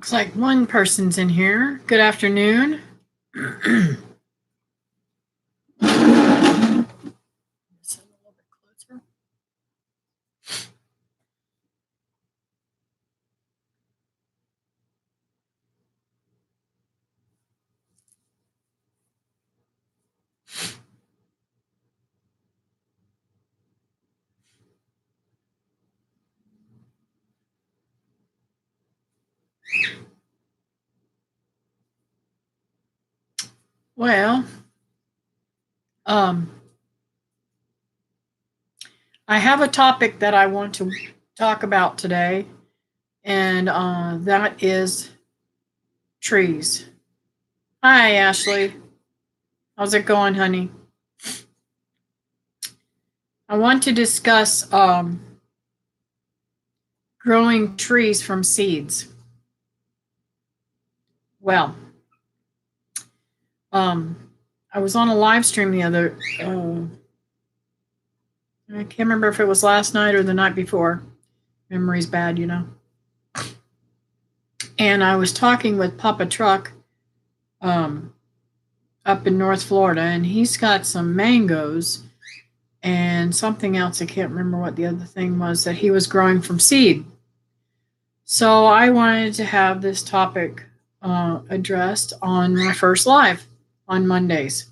Looks like one person's in here. Good afternoon. Well, I have a topic that I want to talk about today, and that is trees. Hi, Ashley. How's it going, honey? I want to discuss growing trees from seeds. Well, I was on a live stream the other. I can't remember if it was last night or the night before. Memory's bad, you know. And I was talking with Papa Truck up in North Florida, and he's got some mangoes and something else. I can't remember what the other thing was that he was growing from seed. So I wanted to have this topic addressed on my first live on Mondays.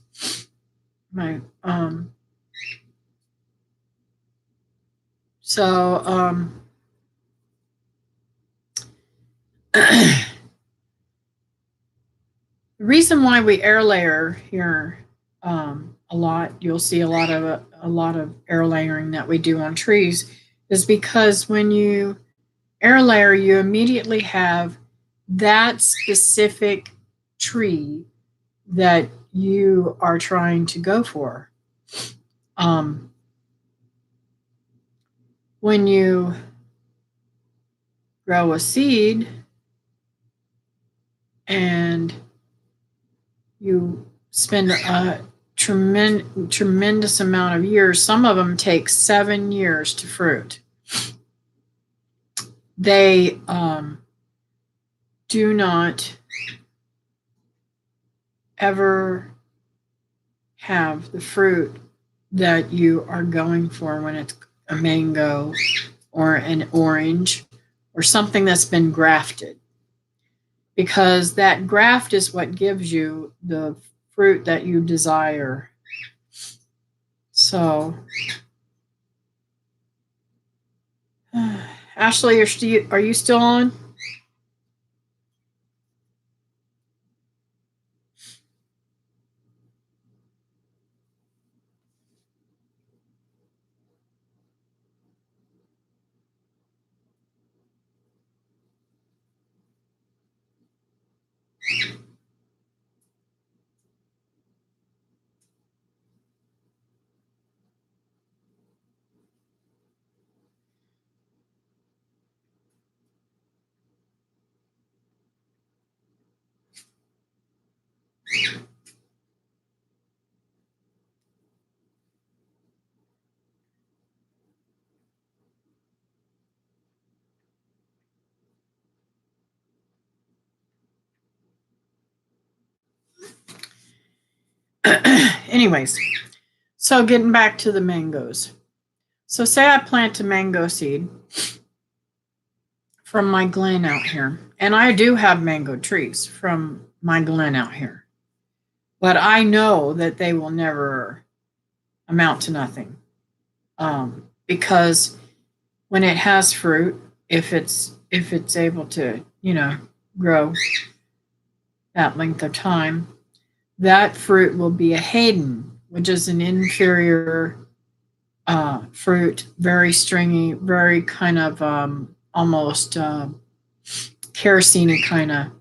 My the reason why we air layer here a lot, you'll see a lot of air layering that we do on trees, is because when you air layer, you immediately have that specific tree that you are trying to go for. When you grow a seed and you spend a tremendous amount of years, some of them take 7 years to fruit. They do not ever have the fruit that you are going for when it's a mango or an orange or something that's been grafted, because that graft is what gives you the fruit that you desire. So, Ashley, are you still on? Anyways, so getting back to the mangoes. So say I plant a mango seed from my glen out here, and I do have mango trees from my glen out here, but I know that they will never amount to nothing, because when it has fruit, if it's able to, grow that length of time, that fruit will be a Hayden, which is an inferior fruit, very stringy, very kind of almost kerosene kind of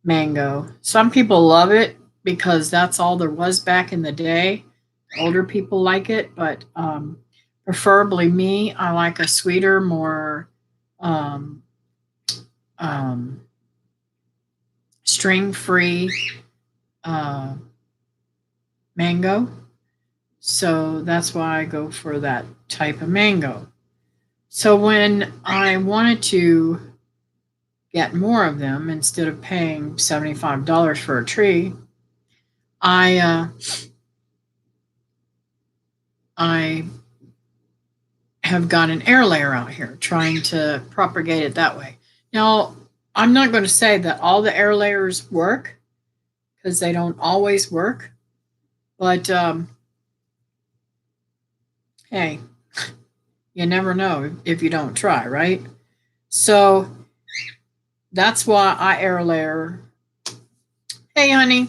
mango. Some people love it because that's all there was back in the day. Older people like it, but preferably me, I like a sweeter, more string-free mango. So that's why I go for that type of mango. So when I wanted to get more of them instead of paying $75 for a tree, I have got an air layer out here trying to propagate it that way. Now, I'm not going to say that all the air layers work because they don't always work, but hey, you never know if you don't try, right? So that's why I air layer. Hey, honey.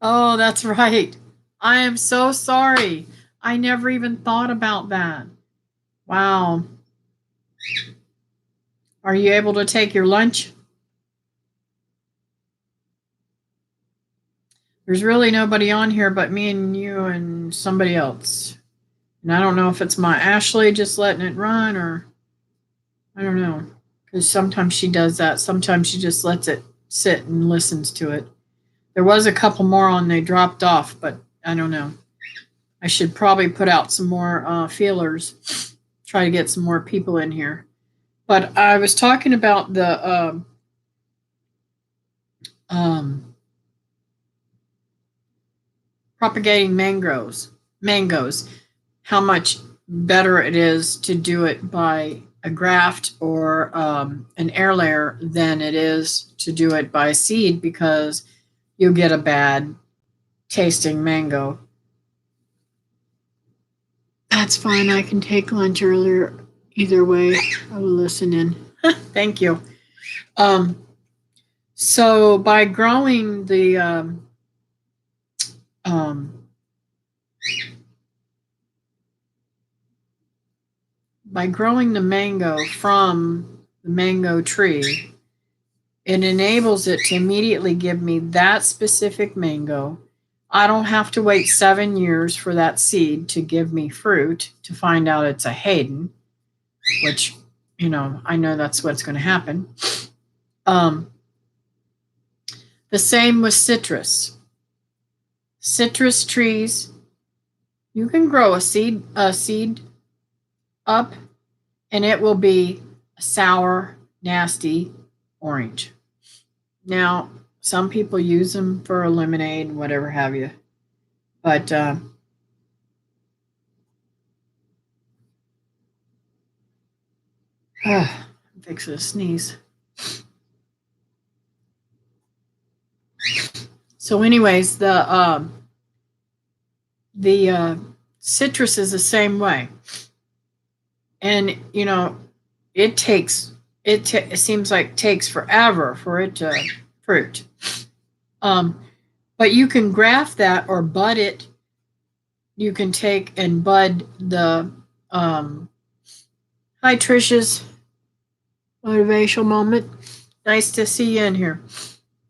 Oh, that's right. I am so sorry. I never even thought about that. Wow. Are you able to take your lunch? There's really nobody on here but me and you and somebody else. And I don't know if it's my Ashley just letting it run or I don't know. Because sometimes she does that. Sometimes she just lets it sit and listens to it. There was a couple more on, they dropped off, but I don't know. I should probably put out some more feelers, try to get some more people in here. But I was talking about the propagating mangoes, how much better it is to do it by a graft or an air layer than it is to do it by seed because you'll get a bad tasting mango. That's fine. I can take lunch earlier. Either way, I will listen in. Thank you. So by growing the by growing the mango from the mango tree, it enables it to immediately give me that specific mango. I don't have to wait 7 years for that seed to give me fruit to find out it's a Hayden, which, you know, I know that's what's going to happen. The same with citrus. Citrus trees, you can grow a seed up and it will be a sour, nasty orange. Now, some people use them for a lemonade, whatever have you. But I'm fixing to sneeze. So, anyways, the citrus is the same way, and you know, it seems like it takes forever for it to fruit. But you can graft that or bud it. You can take and bud the hi Trish's motivational moment. Nice to see you in here.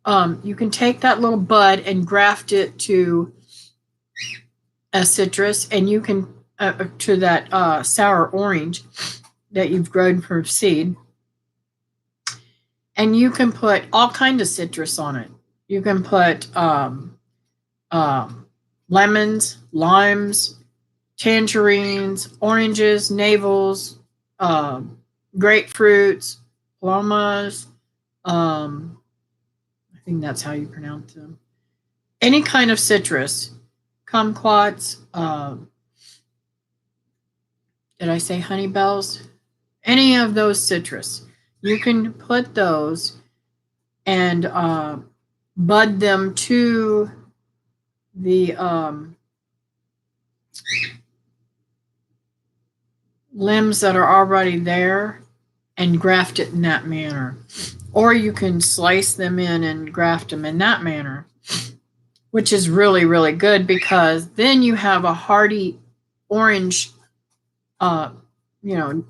You can take that little bud and graft it to a citrus, and you can to that sour orange that you've grown from seed, and you can put all kinds of citrus on it. You can put lemons, limes, tangerines, oranges, navels, grapefruits, plomas. I think that's how you pronounce them. Any kind of citrus, kumquats. Did I say honey bells? Any of those citrus. You can put those and bud them to the limbs that are already there and graft it in that manner. Or you can slice them in and graft them in that manner, which is really, really good because then you have a hardy orange,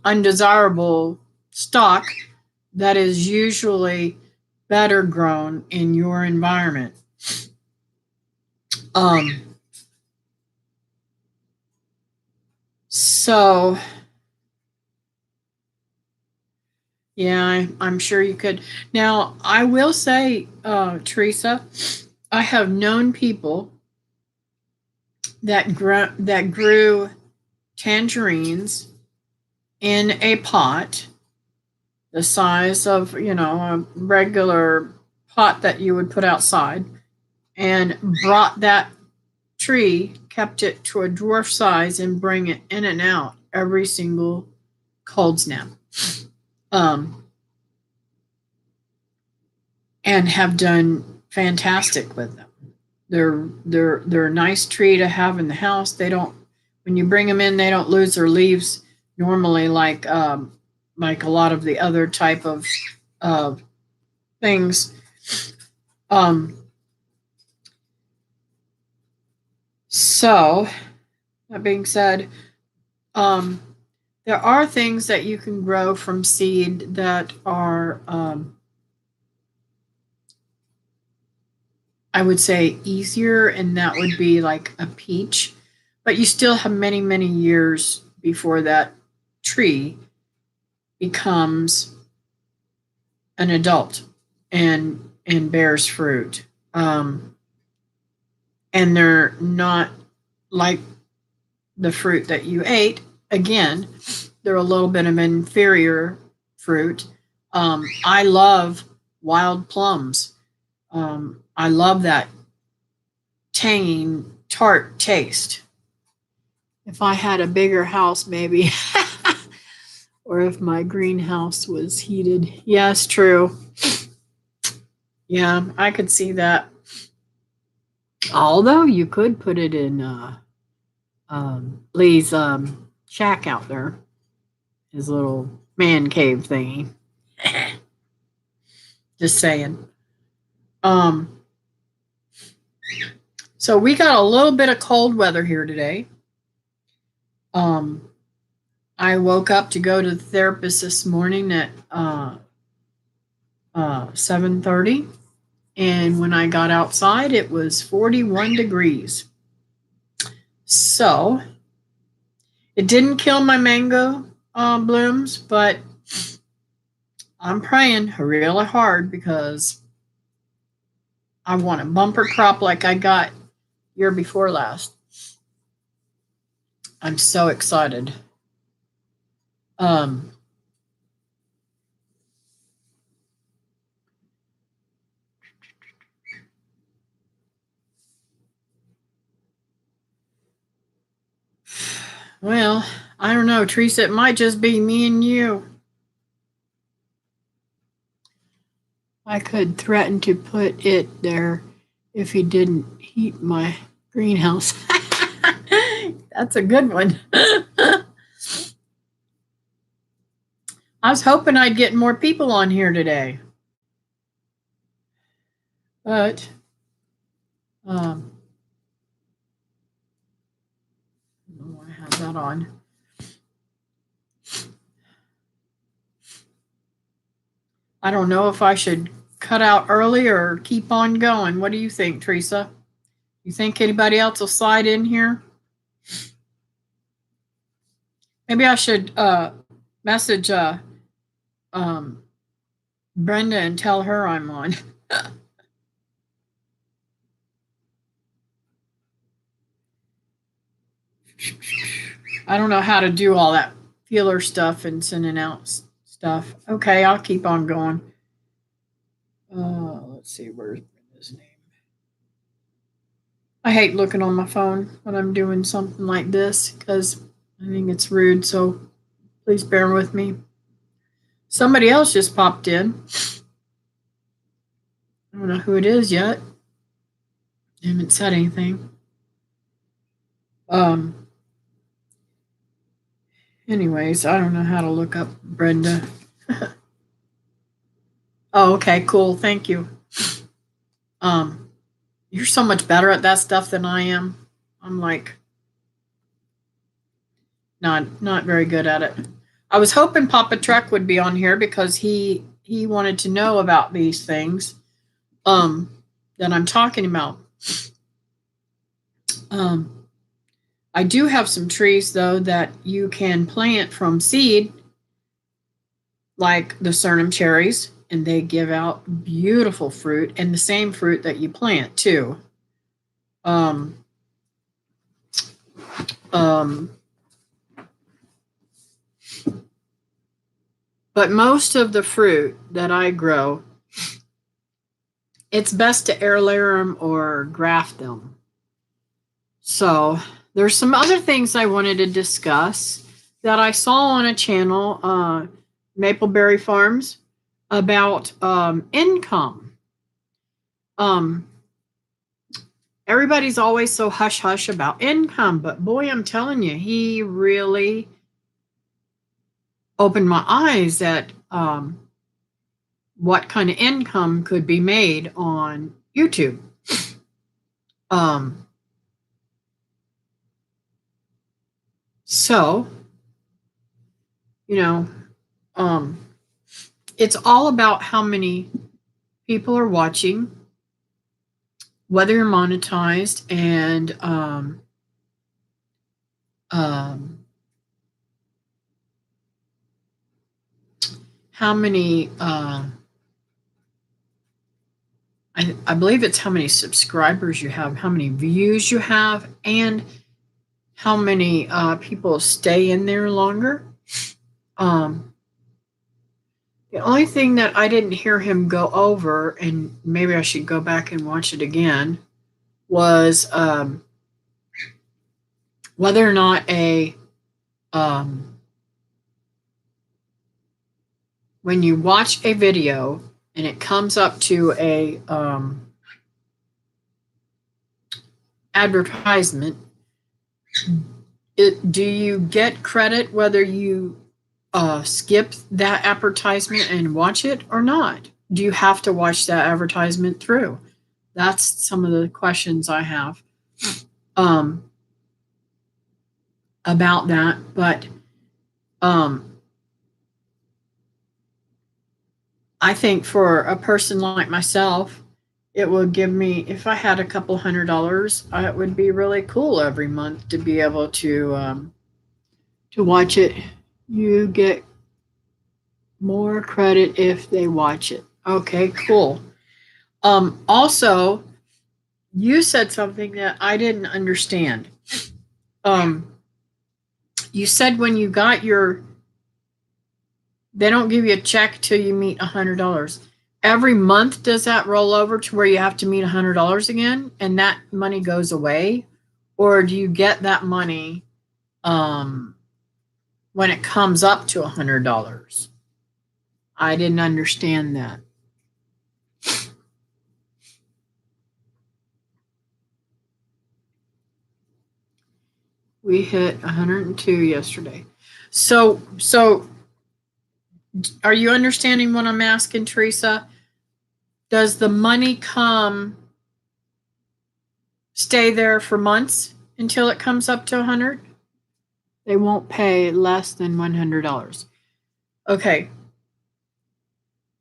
undesirable stock that is usually better grown in your environment. So, yeah, I'm sure you could. Now, I will say, Teresa, I have known people that grew tangerines in a pot the size of, a regular pot that you would put outside, and brought that tree, kept it to a dwarf size, and bring it in and out every single cold snap. And have done fantastic with them. They're a nice tree to have in the house. They don't, when you bring them in, they don't lose their leaves normally like a lot of the other type of things. So that being said, there are things that you can grow from seed that are, I would say, easier, and that would be like a peach. But you still have many, many years before that tree becomes an adult and bears fruit. And they're not like the fruit that you ate. Again, they're a little bit of inferior fruit. I love wild plums. I love that tangy, tart taste. If I had a bigger house, maybe, or if my greenhouse was heated. Yes, true. Yeah, I could see that. Although you could put it in Lee's shack out there, his little man cave thingy. Just saying. So we got a little bit of cold weather here today. I woke up to go to the therapist this morning at 7:30, and when I got outside, it was 41 degrees. So it didn't kill my mango blooms, but I'm praying really hard because I want a bumper crop like I got year before last. I'm so excited. Well, I don't know, Teresa, it might just be me and you. I could threaten to put it there if he didn't heat my greenhouse. That's a good one. I was hoping I'd get more people on here today. But I have that on. I don't know if I should cut out early or keep on going. What do you think, Teresa? You think anybody else will slide in here? Maybe I should message Brenda and tell her I'm on. I don't know how to do all that feeler stuff and sending out stuff. Okay, I'll keep on going. Let's see, where's Brenda's name? I hate looking on my phone when I'm doing something like this because I think it's rude, so please bear with me. Somebody else just popped in. I don't know who it is yet. I haven't said anything. Anyways, I don't know how to look up Brenda. Oh, okay, cool. Thank you. You're so much better at that stuff than I am. I'm like not very good at it. I was hoping Papa Trek would be on here because he wanted to know about these things that I'm talking about. I do have some trees though that you can plant from seed, like the Suriname cherries, and they give out beautiful fruit, and the same fruit that you plant too. But most of the fruit that I grow, it's best to air layer them or graft them. So there's some other things I wanted to discuss that I saw on a channel, Mapleberry Farms, about income. Everybody's always so hush hush about income, but boy, I'm telling you, he really opened my eyes at what kind of income could be made on YouTube. So, you know, it's all about how many people are watching, whether you're monetized, and how many I believe it's how many subscribers you have, how many views you have, and how many people stay in there longer. The only thing that I didn't hear him go over, and maybe I should go back and watch it again, was whether or not when you watch a video and it comes up to a advertisement, do you get credit whether you skip that advertisement and watch it or not? Do you have to watch that advertisement through? That's some of the questions I have about that. But I think for a person like myself, it would give me, if I had a couple $100, it would be really cool every month to be able to watch it. You get more credit if they watch it. Okay, cool. Also, you said something that I didn't understand. You said when you got they don't give you a check till you meet $100. Every month, does that roll over to where you have to meet $100 again, and that money goes away? Or do you get that money when it comes up to $100? I didn't understand that. We hit 102 yesterday. So are you understanding what I'm asking, Teresa? Does the money stay there for months until it comes up to 100? They won't pay less than $100. Okay.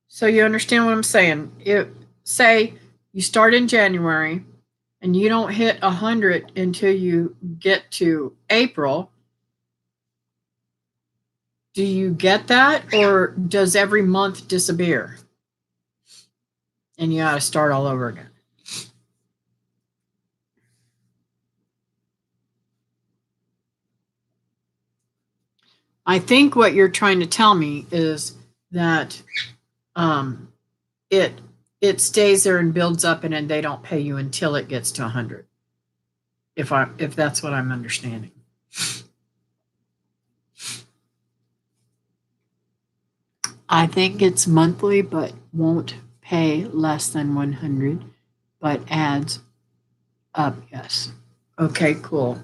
So you understand what I'm saying? Say you start in January and you don't hit 100 until you get to April. Do you get that, or does every month disappear and you got to start all over again? I think what you're trying to tell me is that it stays there and builds up, and then they don't pay you until it gets to 100. If that's what I'm understanding. I think it's monthly, but won't pay less than 100, but adds up. Yes. Okay, cool.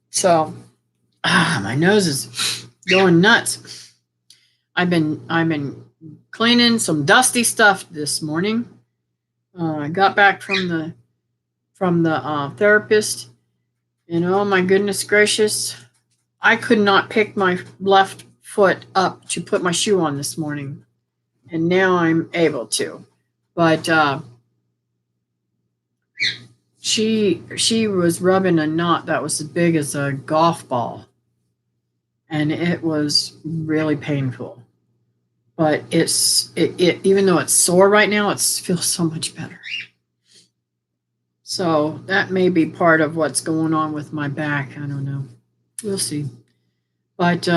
So my nose is going nuts. I've been cleaning some dusty stuff this morning. I got back from the therapist, and oh my goodness gracious, I could not pick my left foot up to put my shoe on this morning, and now I'm able to. But she was rubbing a knot that was as big as a golf ball, and it was really painful. But it even though it's sore right now, it feels so much better. So that may be part of what's going on with my back. I don't know. We'll see. But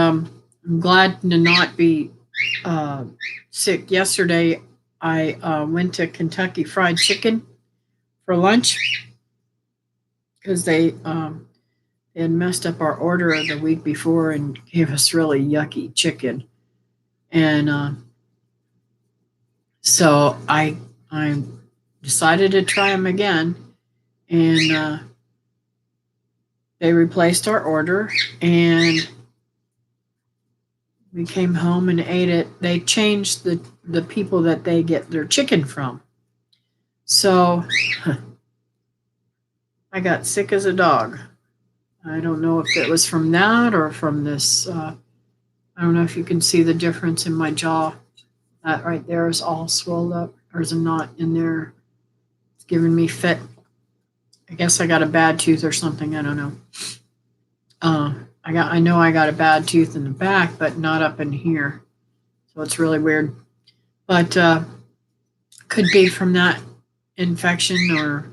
I'm glad to not be sick. Yesterday, I went to Kentucky Fried Chicken for lunch because they had messed up our order the week before and gave us really yucky chicken. And so I decided to try them again, and they replaced our order, and we came home and ate it. They changed the people that they get their chicken from. So I got sick as a dog. I don't know if it was from that or from this. I don't know if you can see the difference in my jaw. That right there is all swelled up. There's a knot in there. It's giving me fit. I guess I got a bad tooth or something. I don't know. I know I got a bad tooth in the back, but not up in here. So it's really weird. But could be from that infection,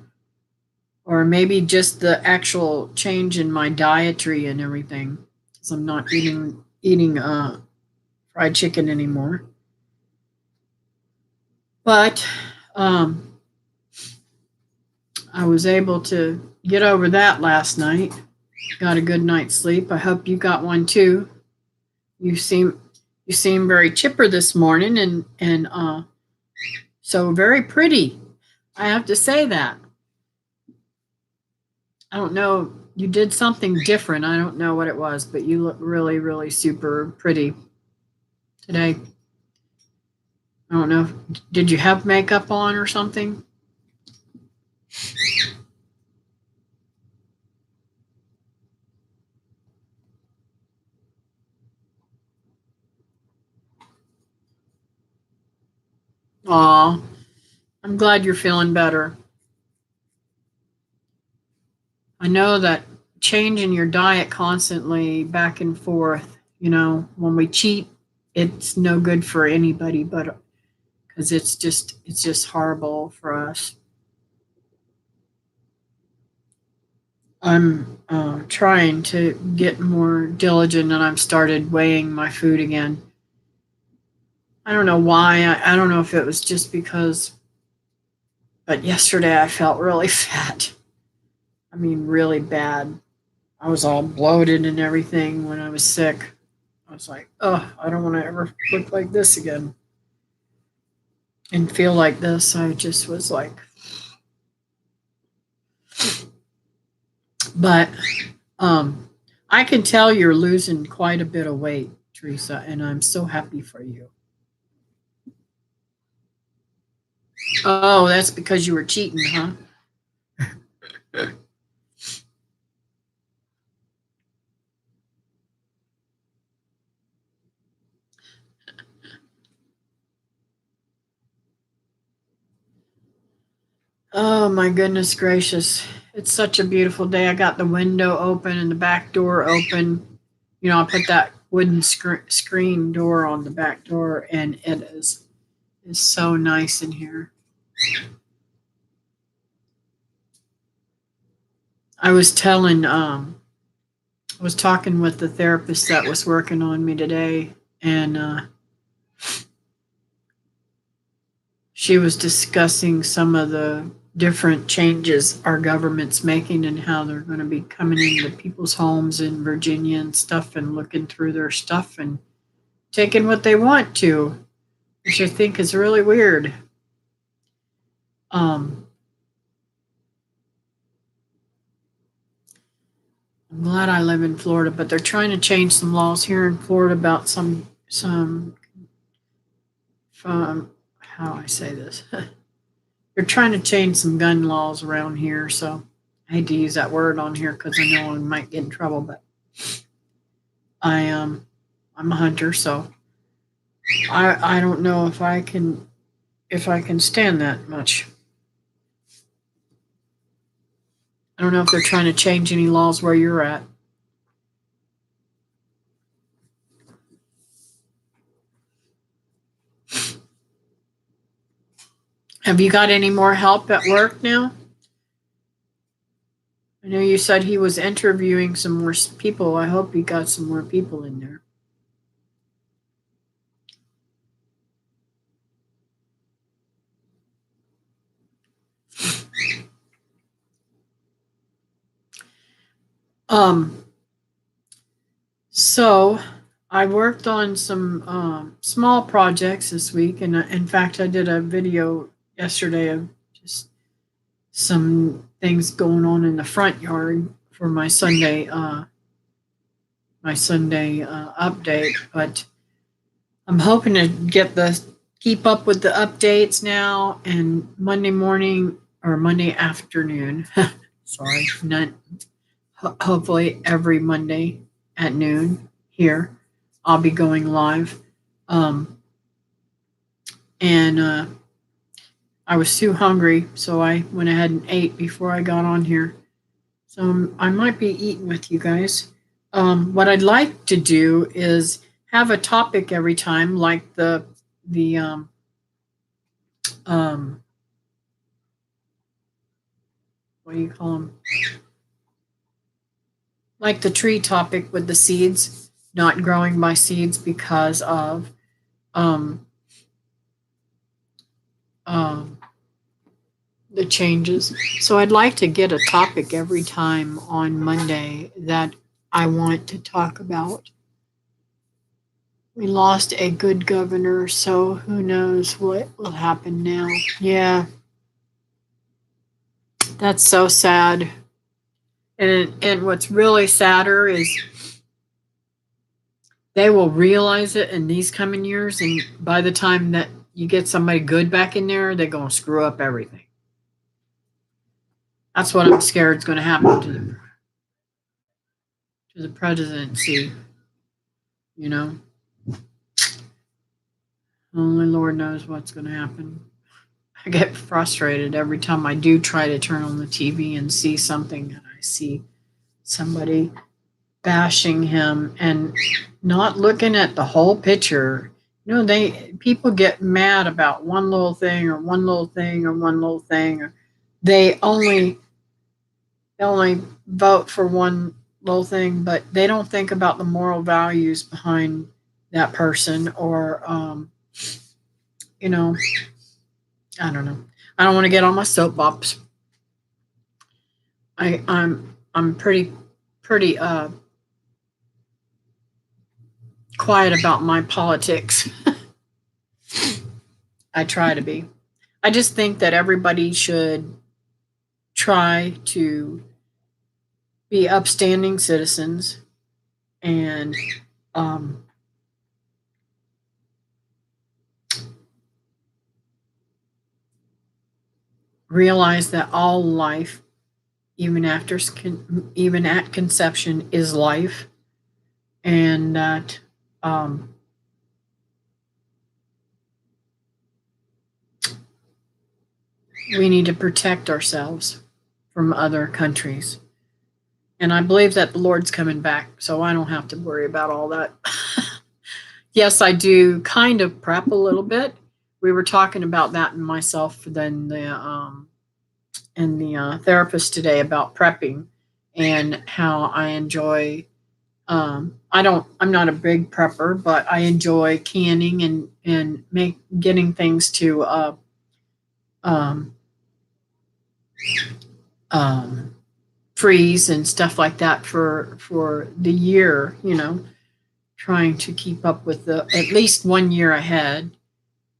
or maybe just the actual change in my dietary and everything, because I'm not eating fried chicken anymore. But I was able to get over that last night. Got a good night's sleep. I hope you got one too. You seem very chipper this morning, and so very pretty. I have to say that. I don't know. You did something different. I don't know what it was, but you look really, really super pretty today. I don't know. Did you have makeup on or something? Aw, I'm glad you're feeling better. I know that changing your diet constantly back and forth, when we cheat, it's no good for anybody, but because it's just horrible for us. I'm trying to get more diligent, and I've started weighing my food again. I don't know why. I don't know if it was just because, but yesterday I felt really fat. I mean, really bad. I was all bloated and everything when I was sick. I was like, oh, I don't want to ever look like this again and feel like this. I just was like, but I can tell you're losing quite a bit of weight, Teresa, and I'm so happy for you. Oh, that's because you were cheating, huh? Oh my goodness gracious. It's such a beautiful day. I got the window open and the back door open. I put that wooden screen door on the back door, and it is so nice in here. I was telling I was talking with the therapist that was working on me today, and she was discussing some of the different changes our government's making and how they're going to be coming into people's homes in Virginia and stuff and looking through their stuff and taking what they want to, which I think is really weird. I'm glad I live in Florida, but they're trying to change some laws here in Florida about some how do I say this? They're trying to change some gun laws around here, so I hate to use that word on here because I know I might get in trouble, but I'm a hunter, so I don't know if I can stand that much. I don't know if they're trying to change any laws where you're at. Have you got any more help at work now? I know you said he was interviewing some more people. I hope he got some more people in there. So I worked on some small projects this week, and in fact, I did a video yesterday of just some things going on in the front yard for my Sunday update. But I'm hoping to keep up with the updates now, and Monday morning or Monday afternoon. Sorry, not hopefully every Monday at noon here, I'll be going live. And I was too hungry, so I went ahead and ate before I got on here. So I might be eating with you guys. What I'd like to do is have a topic every time, like the what do you call them? Like the tree topic with the seeds, not growing by seeds because of the changes. So I'd like to get a topic every time on Monday that I want to talk about. We lost a good governor, so who knows what will happen now. Yeah. That's so sad. And what's really sadder is they will realize it in these coming years, and by the time that you get somebody good back in there, they're going to screw up everything. That's what I'm scared is going to happen to the presidency. You know, only Lord knows what's going to happen. I get frustrated every time I do try to turn on the TV and see something, and I see somebody bashing him and not looking at the whole picture. You know, people get mad about one little thing or one little thing or one little thing, or they only vote for one little thing, but they don't think about the moral values behind that person, or you know, I don't know. I don't want to get on my soapbox. I'm pretty quiet about my politics. I try to be. I just think that everybody should try to be upstanding citizens and realize that all life, even at conception, is life, and that we need to protect ourselves from other countries. And I believe that the Lord's coming back, so I don't have to worry about all that. Yes, I do kind of prep a little bit. We were talking about that in myself, then the therapist today, about prepping and how I enjoy. I'm not a big prepper, but I enjoy canning and getting things to freeze and stuff like that for the year. You know, trying to keep up with at least 1 year ahead,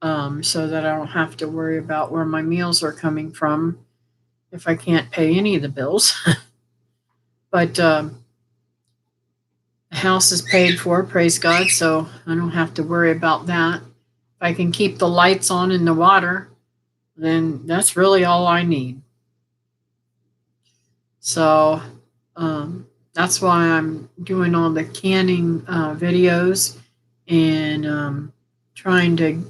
so that I don't have to worry about where my meals are coming from if I can't pay any of the bills. But the house is paid for, praise God, so I don't have to worry about that. If I can keep the lights on and the water, then that's really all I need. So that's why I'm doing all the canning videos, and trying to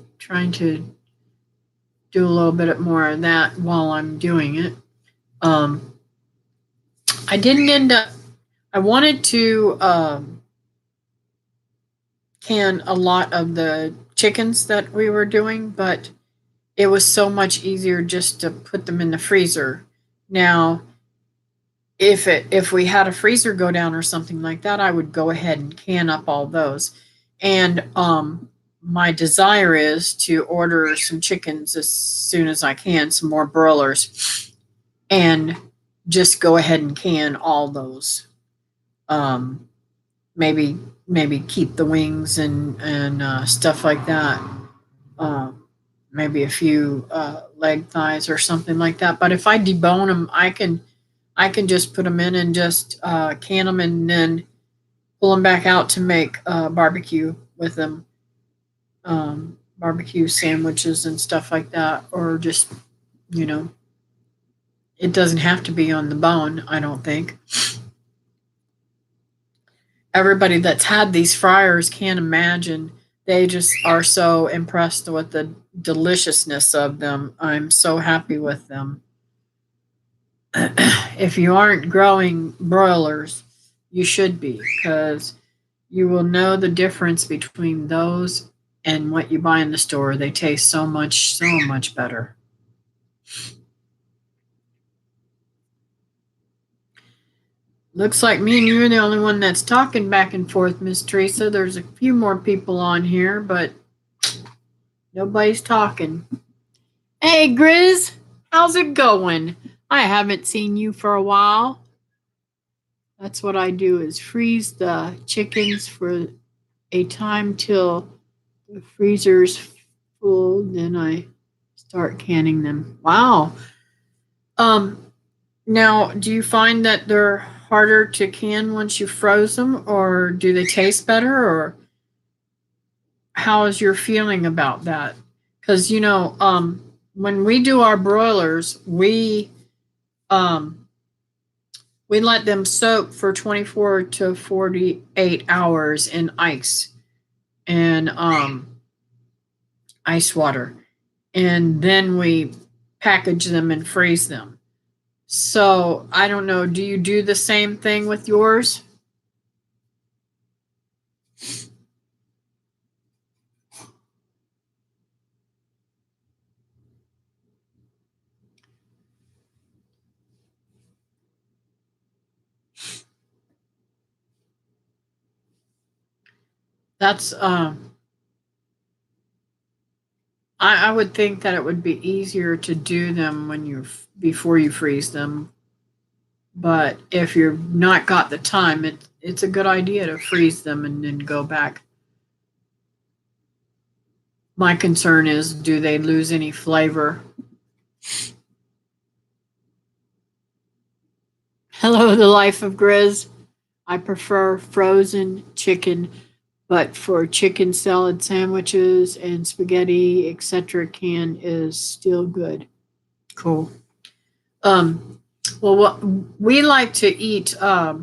do a little bit more of that while I'm doing it. I didn't end up. I wanted to can a lot of the chickens that we were doing, but it was so much easier just to put them in the freezer. Now, if we had a freezer go down or something like that, I would go ahead and can up all those. And my desire is to order some chickens as soon as I can, some more broilers, and just go ahead and can all those. Maybe keep the wings and stuff like that. Maybe a few leg thighs or something like that. But if I debone them, I can just put them in and just can them and then pull them back out to make barbecue with them, barbecue sandwiches and stuff like that, or just you know, it doesn't have to be on the bone. I don't think. Everybody that's had these fryers can't imagine. They just are so impressed with the deliciousness of them. I'm so happy with them. If you aren't growing broilers, you should be, because you will know the difference between those and what you buy in the store. They taste so much better. Looks like me and you are the only one that's talking back and forth, Miss Teresa. There's a few more people on here, but nobody's talking. Hey, Grizz, how's it going? I haven't seen you for a while. That's what I do, is freeze the chickens for a time till the freezer's full, then I start canning them. Wow. Now, do you find that they're harder to can once you froze them, or do they taste better, or how is your feeling about that? Because when we do our broilers, we let them soak for 24 to 48 hours in ice and ice water, and then we package them and freeze them. So I don't know. Do you do the same thing with yours? That's I would think that it would be easier to do them when before you freeze them. But if you've not got the time, it's a good idea to freeze them and then go back. My concern is, do they lose any flavor? Hello, the life of Grizz. I prefer frozen chicken, but for chicken salad sandwiches and spaghetti, etc., can is still good. Cool. Well, what we like to eat a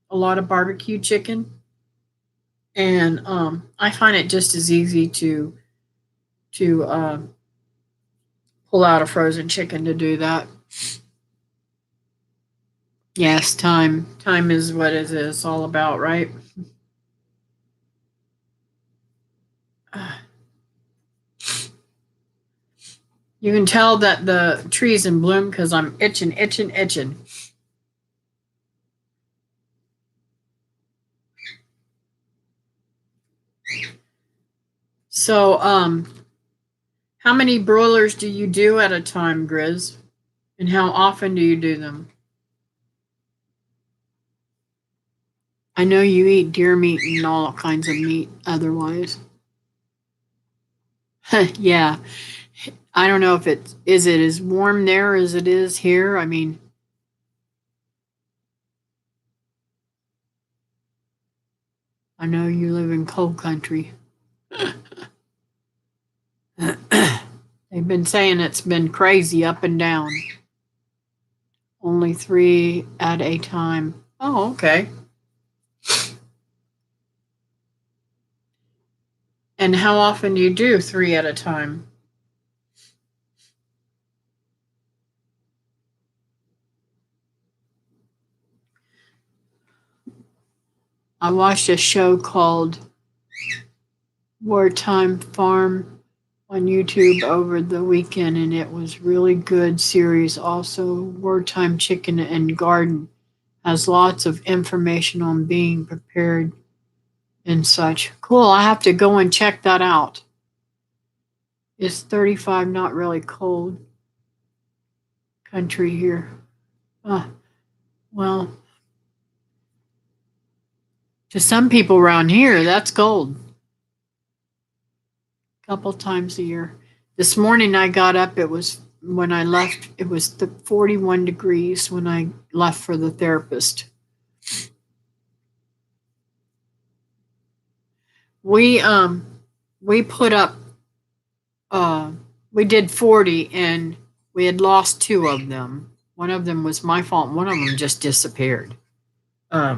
lot of barbecue chicken, and I find it just as easy to pull out a frozen chicken to do that. Yes, time is what it is all about, right? You can tell that the tree's in bloom because I'm itching. So, how many broilers do you do at a time, Grizz? And how often do you do them? I know you eat deer meat and all kinds of meat otherwise. Yeah. I don't know if is it as warm there as it is here? I mean, I know you live in cold country. They've been saying it's been crazy up and down. Only 3 at a time. Oh, okay. And how often do you do 3 at a time? I watched a show called Wartime Farm on YouTube over the weekend, and it was really good series. Also, Wartime Chicken and Garden has lots of information on being prepared and such. Cool. I have to go and check that out. It's 35, not really cold country here. Well, To some people around here, that's gold. A couple times a year. This morning I got up, it was when I left, it was the 41 degrees when I left for the therapist. We put up we did 40 and we had lost two of them. One of them was my fault, and one of them just disappeared. I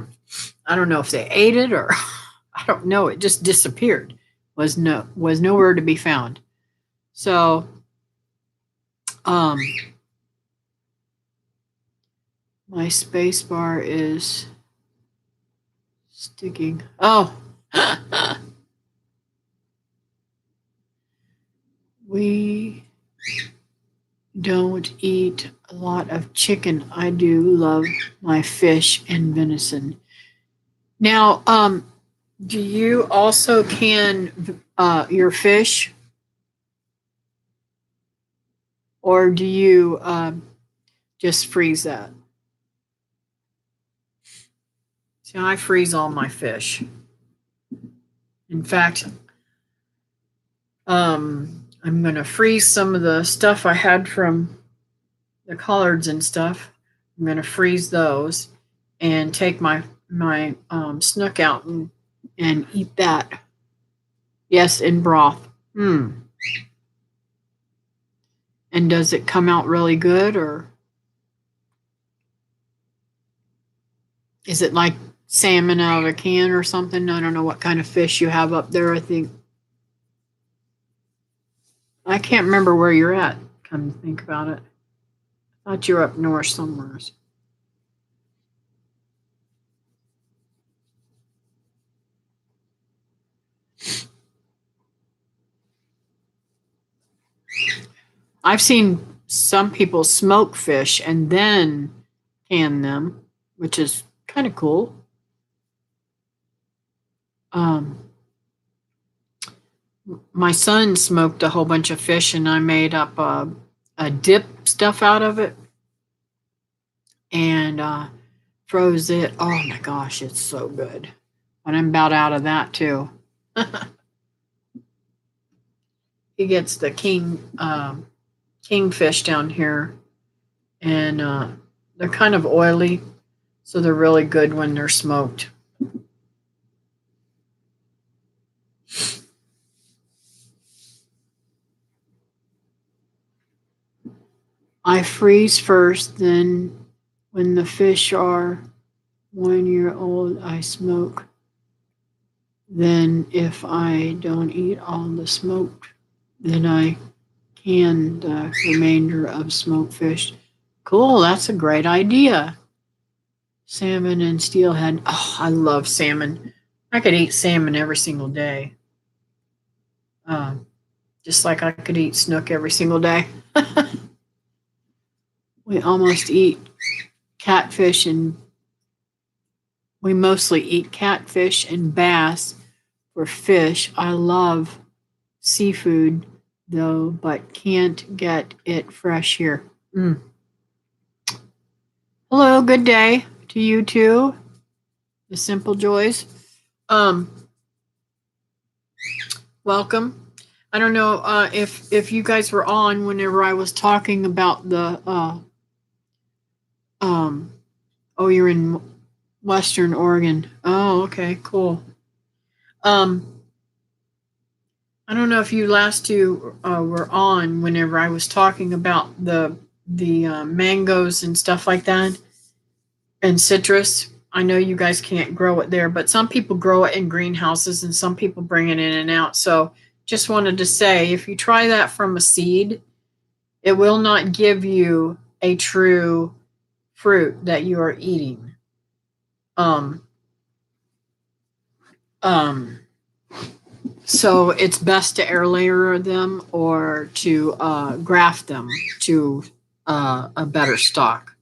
don't know if they ate it or I don't know, it just disappeared. Was nowhere to be found. So my space bar is sticking. Oh, we don't eat a lot of chicken. I do love my fish and venison. Now, do you also can your fish? Or do you just freeze that? See, I freeze all my fish. In fact, I'm going to freeze some of the stuff I had from the collards and stuff. I'm going to freeze those and take my snook out and eat that. Yes, in broth. And does it come out really good, or is it like salmon out of a can or something? I don't know what kind of fish you have up there. I can't remember where you're at, come to think about it. I thought you were up north somewhere. I've seen some people smoke fish and then can them, which is kind of cool. My son smoked a whole bunch of fish and I made up a dip stuff out of it and froze it. Oh my gosh, it's so good. But I'm about out of that too. He gets the kingfish down here, and they're kind of oily, so they're really good when they're smoked. I freeze first, then when the fish are 1 year old, I smoke. Then if I don't eat all the smoked, then I can the remainder of smoked fish. Cool, that's a great idea. Salmon and steelhead. Oh, I love salmon. I could eat salmon every single day. Just like I could eat snook every single day. We almost eat catfish and we mostly eat catfish and bass for fish. I love seafood though, but can't get it fresh here. Hello, good day to you too. The Simple Joys. Welcome. I don't know if you guys were on whenever I was talking about the oh, you're in Western Oregon. Oh, okay, cool. I don't know if you last two were on whenever I was talking about the mangoes and stuff like that and citrus. I know you guys can't grow it there, but some people grow it in greenhouses and some people bring it in and out. So just wanted to say, if you try that from a seed, it will not give you a true fruit that you are eating. So it's best to air layer them or to graft them to a better stock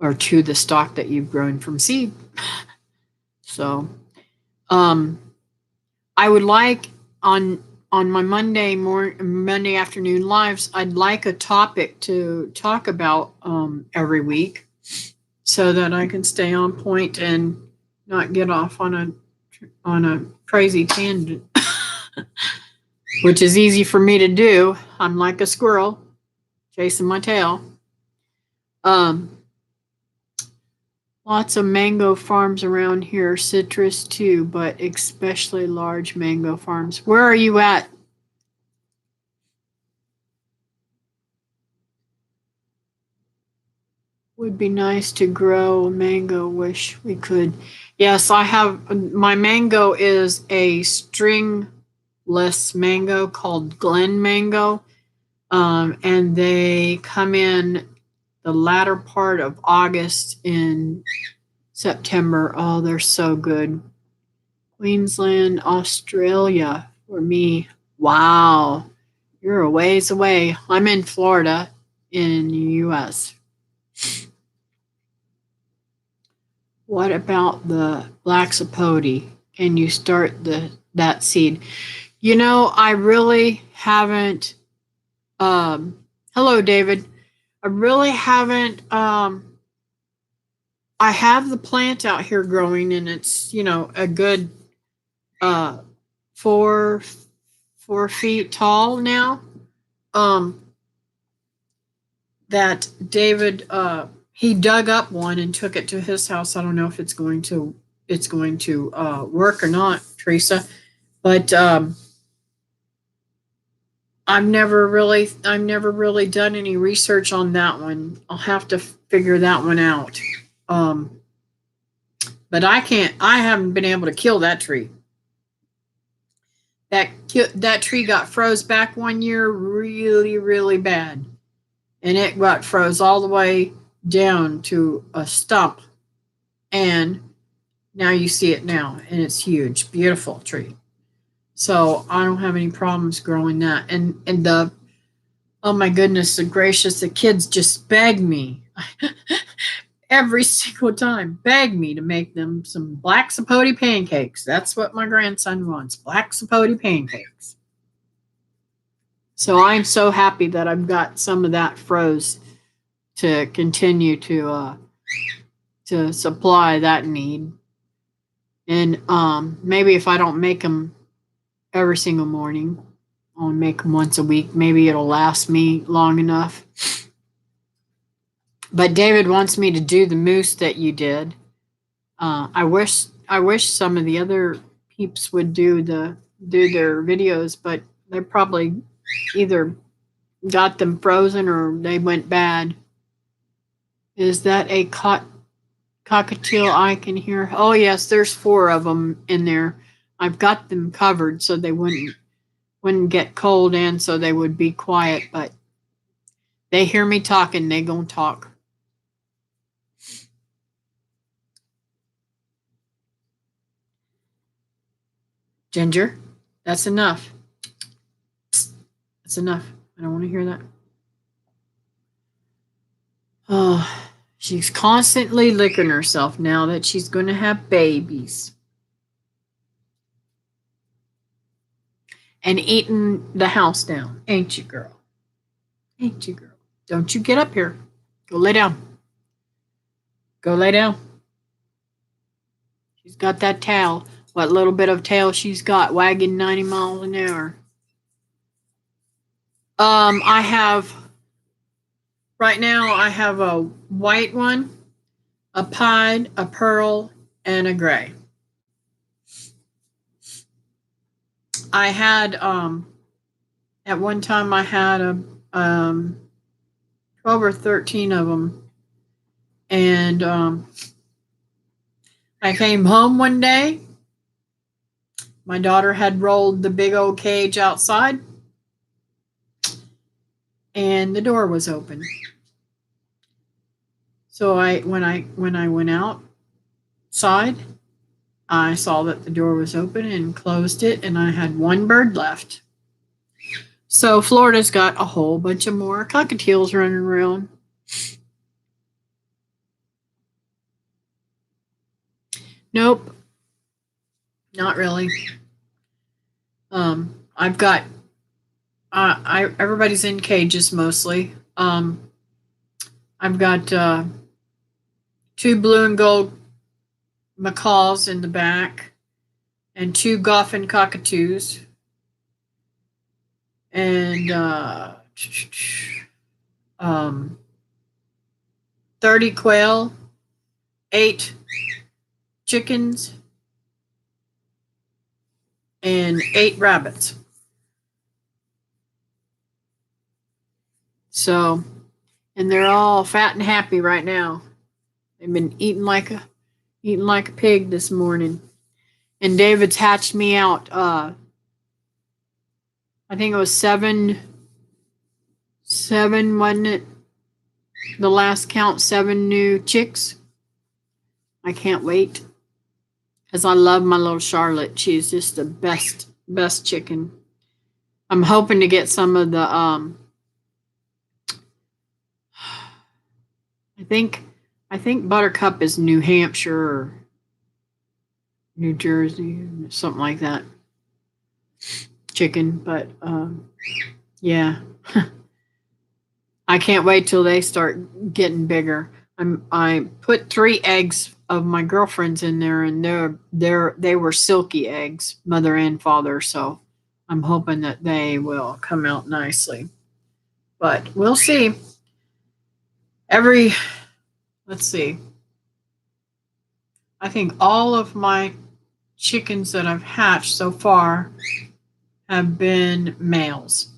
or to the stock that you've grown from seed. So I would like on my Monday afternoon lives, I'd like a topic to talk about every week. so that I can stay on point and not get off on a crazy tangent, which is easy for me to do. I'm like a squirrel chasing my tail. Lots of mango farms around here, citrus too, but especially large mango farms. Where are you at? Would be nice to grow mango. Wish we could. Yes, I have. My mango is a stringless mango called Glen Mango, and they come in the latter part of August and September. Oh, they're so good. Queensland, Australia for me. Wow, you're a ways away. I'm in Florida in the U.S. What about the black sapote? Can you start that seed? You know, I really haven't. Hello, David. I really haven't. I have the plant out here growing, and it's a good 4 feet tall now. That David he dug up one and took it to his house. I don't know if it's going to work or not, Teresa, but I've never really done any research on that one. I'll have to figure that one out. But I haven't been able to kill that tree. That tree got froze back one year really, really bad. And it got froze all the way down to a stump. And now you see it now, and it's huge, beautiful tree. So I don't have any problems growing that. And the, oh my goodness gracious, the kids just beg me every single time, beg me to make them some black sapote pancakes. That's what my grandson wants, black sapote pancakes. So I'm so happy that I've got some of that froze to continue to supply that need. And maybe if I don't make them every single morning, I'll make them once a week. Maybe it'll last me long enough. But David wants me to do the mousse that you did. I wish some of the other peeps would do their videos, but they probably either got them frozen or they went bad. Is that a cockatiel I can hear? Oh yes, there's 4 of them in there. I've got them covered so they wouldn't get cold and so they would be quiet, but they hear me talking, they gonna talk. Ginger, that's enough. That's enough. I don't want to hear that. Oh, she's constantly licking herself now that she's going to have babies. And eating the house down. Ain't you, girl? Ain't you, girl? Don't you get up here. Go lay down. Go lay down. She's got that tail. What little bit of tail she's got, wagging 90 miles an hour. I have, right now, I have a white one, a pied, a pearl, and a gray. I had, at one time, I had 12 or 13 of them. And I came home one day. My daughter had rolled the big old cage outside, and the door was open. So when I went outside, I saw that the door was open and closed it, and I had one bird left. So Florida's got a whole bunch of more cockatiels running around. Nope, not really. I've got everybody's in cages mostly. I've got 2 blue and gold macaws in the back, and 2 Goffin cockatoos, and 30 quail, 8 chickens, and 8 rabbits. So, and they're all fat and happy right now. They've been eating like a pig this morning. And David's hatched me out. I think it was seven, wasn't it? The last count, 7 new chicks. I can't wait, because I love my little Charlotte. She's just the best chicken. I'm hoping to get some of the I think Buttercup is New Hampshire or New Jersey, something like that. Chicken, but yeah. I can't wait till they start getting bigger. I put 3 eggs of my girlfriend's in there, and they were silky eggs, mother and father. So I'm hoping that they will come out nicely. But we'll see. Let's see. I think all of my chickens that I've hatched so far have been males.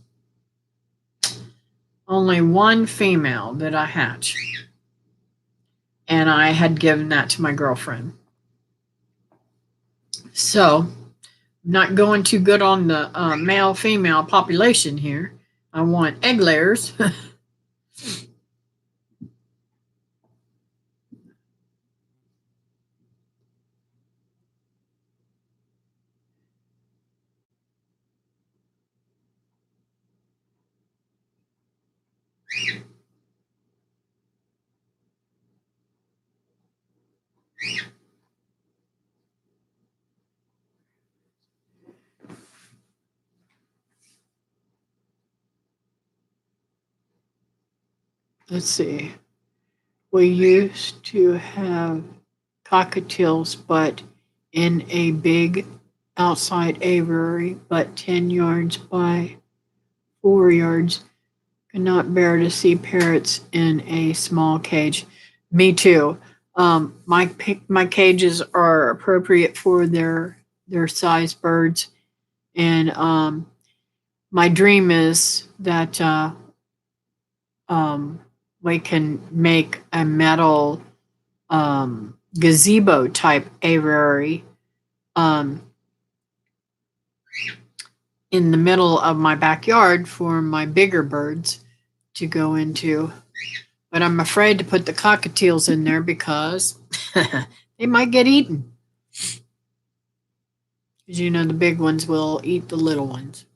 Only 1 female that I hatched. And I had given that to my girlfriend. So, not going too good on the male-female population here. I want egg layers. Let's see. We used to have cockatiels, but in a big outside aviary, but 10 yards by 4 yards. Could not bear to see parrots in a small cage. Me too. My cages are appropriate for their size birds, and my dream is that we can make a metal gazebo type aviary in the middle of my backyard for my bigger birds to go into. But I'm afraid to put the cockatiels in there because they might get eaten. Because you know the big ones will eat the little ones.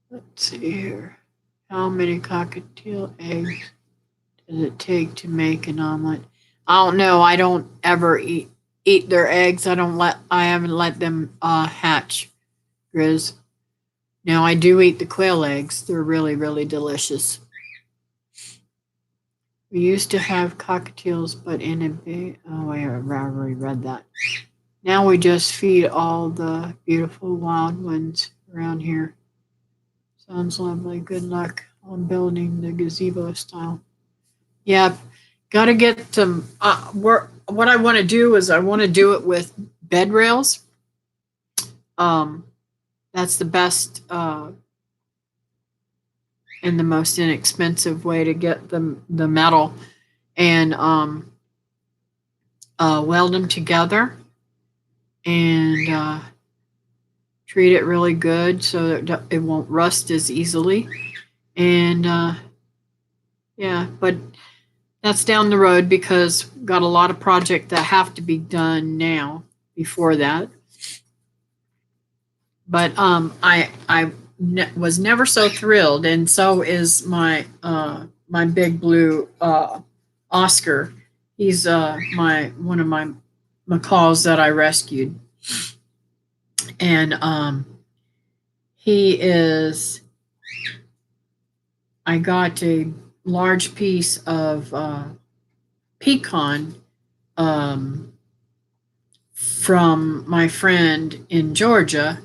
Let's see here. How many cockatiel eggs does it take to make an omelet? I don't know. I don't ever eat their eggs. I haven't let them hatch, Grizz. Now I do eat the quail eggs. They're really, really delicious. We used to have cockatiels, but in a big, I already read that. Now we just feed all the beautiful wild ones around here. Sounds lovely. Good luck on building the gazebo style. Yeah, got to get some. What I want to do is I want to do it with bed rails. That's the best and the most inexpensive way to get the metal, and weld them together and treat it really good so that it won't rust as easily. And yeah, but that's down the road because got a lot of projects that have to be done now before that. But I was never so thrilled, and so is my my big blue Oscar. He's one of my macaws that I rescued, and he is. I got a large piece of pecan from my friend in Georgia.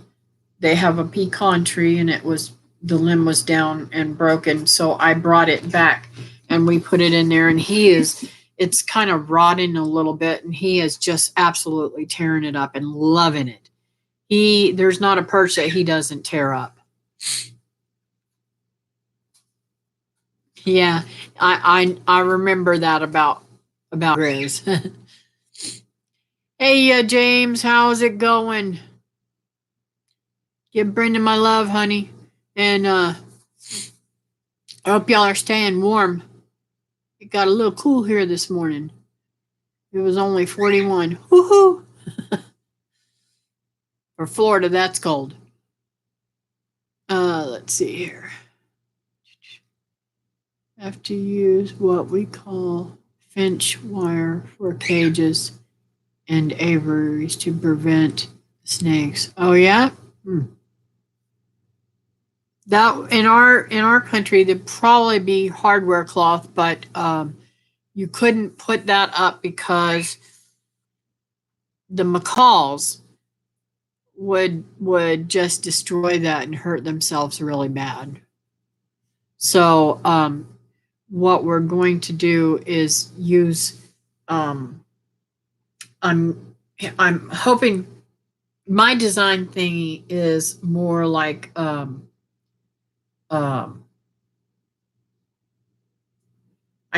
They have a pecan tree, and the limb was down and broken. So I brought it back and we put it in there, and it's kind of rotting a little bit, and he is just absolutely tearing it up and loving it. There's not a perch that he doesn't tear up. Yeah, I remember that about Grizz. Hey, James, how's it going? Give Brendan my love, honey, and I hope y'all are staying warm. It got a little cool here this morning. It was only 41. Woohoo! For Florida, that's cold. Let's see here. Have to use what we call Finch wire for cages and aviaries to prevent snakes. Oh yeah? That in our country, there'd probably be hardware cloth, but you couldn't put that up because the macaws would just destroy that and hurt themselves really bad. So what we're going to do is use I'm hoping my design thingy is more like I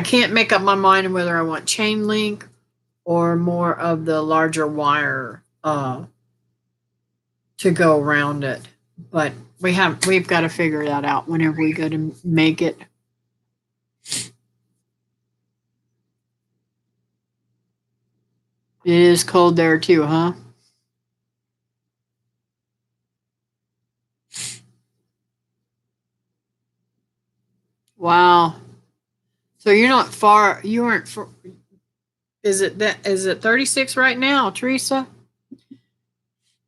can't make up my mind whether I want chain link or more of the larger wire to go around it. But we've got to figure that out whenever we go to make it. It is cold there too, huh? Wow. So you're not far. You aren't. Is it 36 right now, Teresa?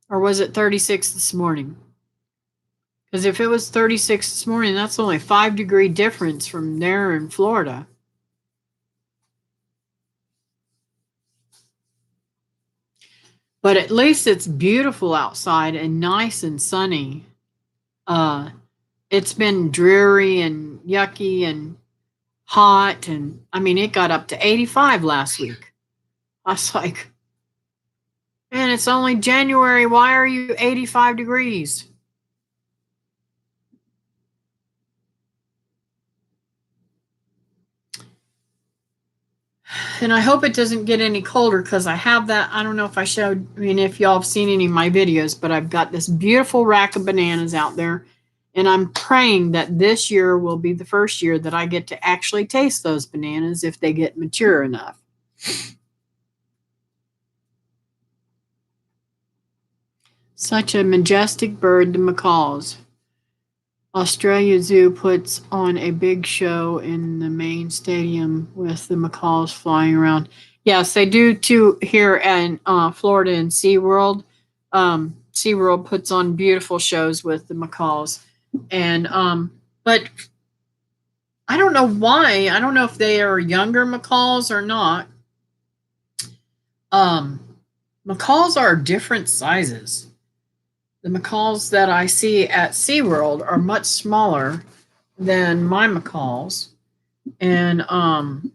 Or was it 36 this morning? Because if it was 36 this morning, that's only 5-degree difference from there in Florida. But at least it's beautiful outside and nice and sunny. It's been dreary and yucky and hot, and I mean, it got up to 85 last week. I was like, man, it's only January. Why are you 85 degrees? And I hope it doesn't get any colder because I have that. I don't know if I showed, I mean, if y'all have seen any of my videos, but I've got this beautiful rack of bananas out there. And I'm praying that this year will be the first year that I get to actually taste those bananas if they get mature enough. Such a majestic bird, the macaws. Australia Zoo puts on a big show in the main stadium with the macaws flying around. Yes, they do too here in Florida and SeaWorld. SeaWorld puts on beautiful shows with the macaws. And but I don't know why. I don't know if they are younger macaws or not. Macaws are different sizes. The macaws that I see at SeaWorld are much smaller than my macaws. And I'm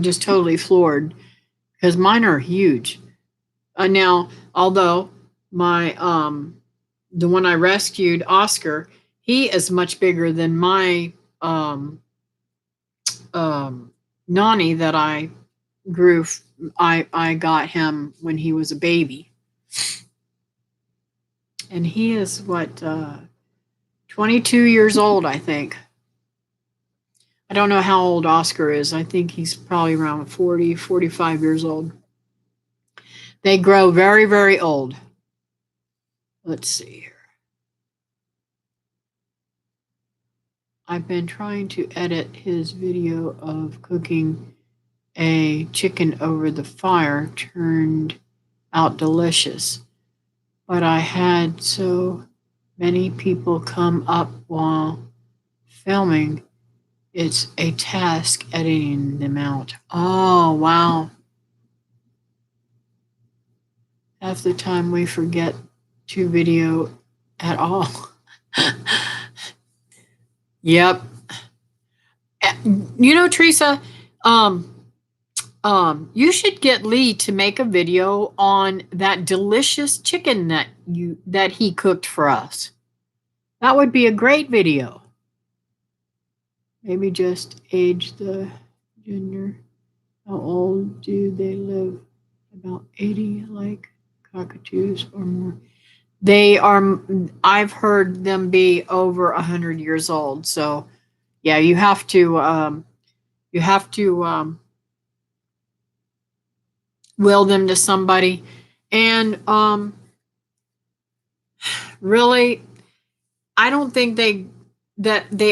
just totally floored because mine are huge. Now, although my the one I rescued, Oscar, he is much bigger than my Nani that I grew. I got him when he was a baby, and he is what 22 years old, I think. I don't know how old Oscar is. I think he's probably around 40, 45 years old. They grow very, very old. Let's see here. I've been trying to edit his video of cooking a chicken over the fire. Turned out delicious. But I had so many people come up while filming It's a task editing them out. Oh, wow. Half the time we forget to video at all. Yep. You know, Teresa, um, you should get Lee to make a video on that delicious chicken that he cooked for us. That would be a great video. Maybe just age the gender. How old do they live? About 80, like cockatoos or more. They are. I've heard them be over 100 years old. So, yeah, you have to. You have to will them to somebody, and really, I don't think they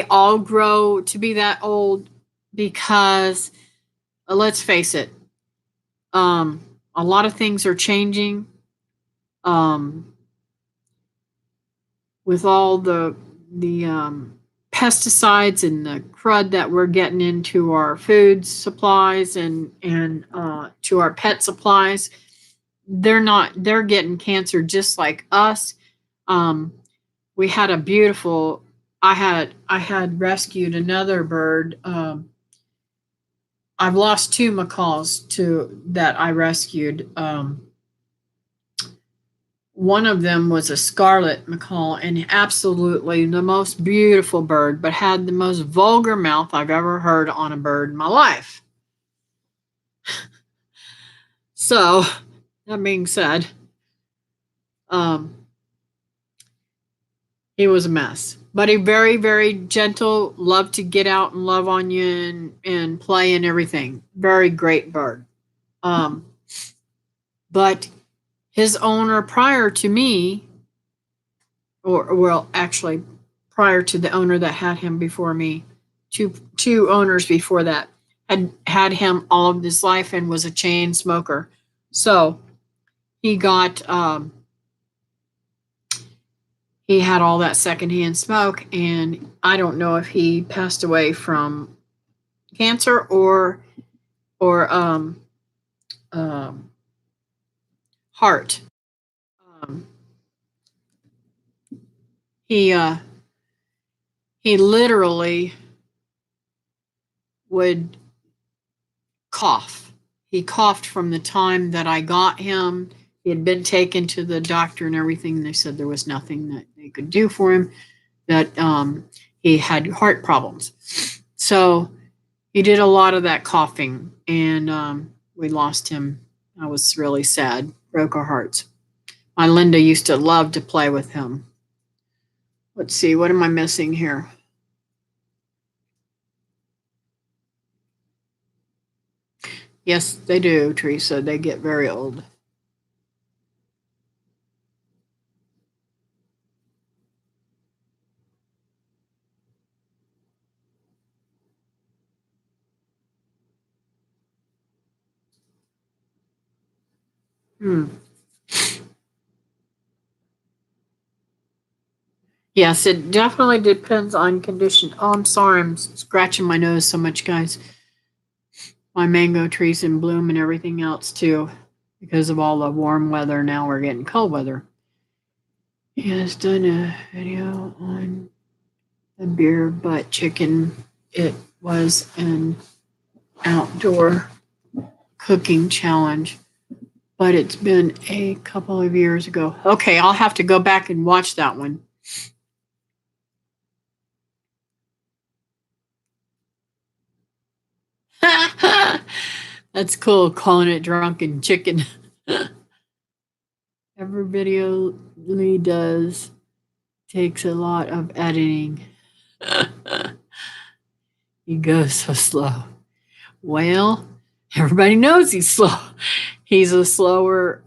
all grow to be that old because let's face it, a lot of things are changing. Um, with all the pesticides and the crud that we're getting into our food supplies and to our pet supplies, they're getting cancer just like us. Um, we had a beautiful. I had rescued another bird. I've lost two macaws to that I rescued. One of them was a scarlet macaw and absolutely the most beautiful bird, but had the most vulgar mouth I've ever heard on a bird in my life. So, that being said, um, he was a mess. But a very, very gentle, loved to get out and love on you and play and everything. Very great bird. Um, but his owner prior to me, or well, actually prior to the owner that had him before me, two owners before that had him all of his life and was a chain smoker. So he got he had all that secondhand smoke, and I don't know if he passed away from cancer or um, heart. Um, he he literally would cough. He coughed from the time that I got him. He had been taken to the doctor and everything. And they said there was nothing that they could do for him, that he had heart problems. So he did a lot of that coughing, and we lost him. I was really sad, broke our hearts. My Linda used to love to play with him. Let's see, what am I missing here? Yes, they do, Teresa. They get very old. Hmm. Yes, it definitely depends on condition. Oh, I'm sorry, I'm scratching my nose so much, guys. My mango trees in bloom and everything else too, because of all the warm weather. Now we're getting cold weather. He has done a video on the beer butt chicken. It was an outdoor cooking challenge, but it's been a couple of years ago. Okay, I'll have to go back and watch that one. That's cool, calling it drunken chicken. Every video Lee does takes a lot of editing. He goes so slow. Well, everybody knows he's slow. He's a slower,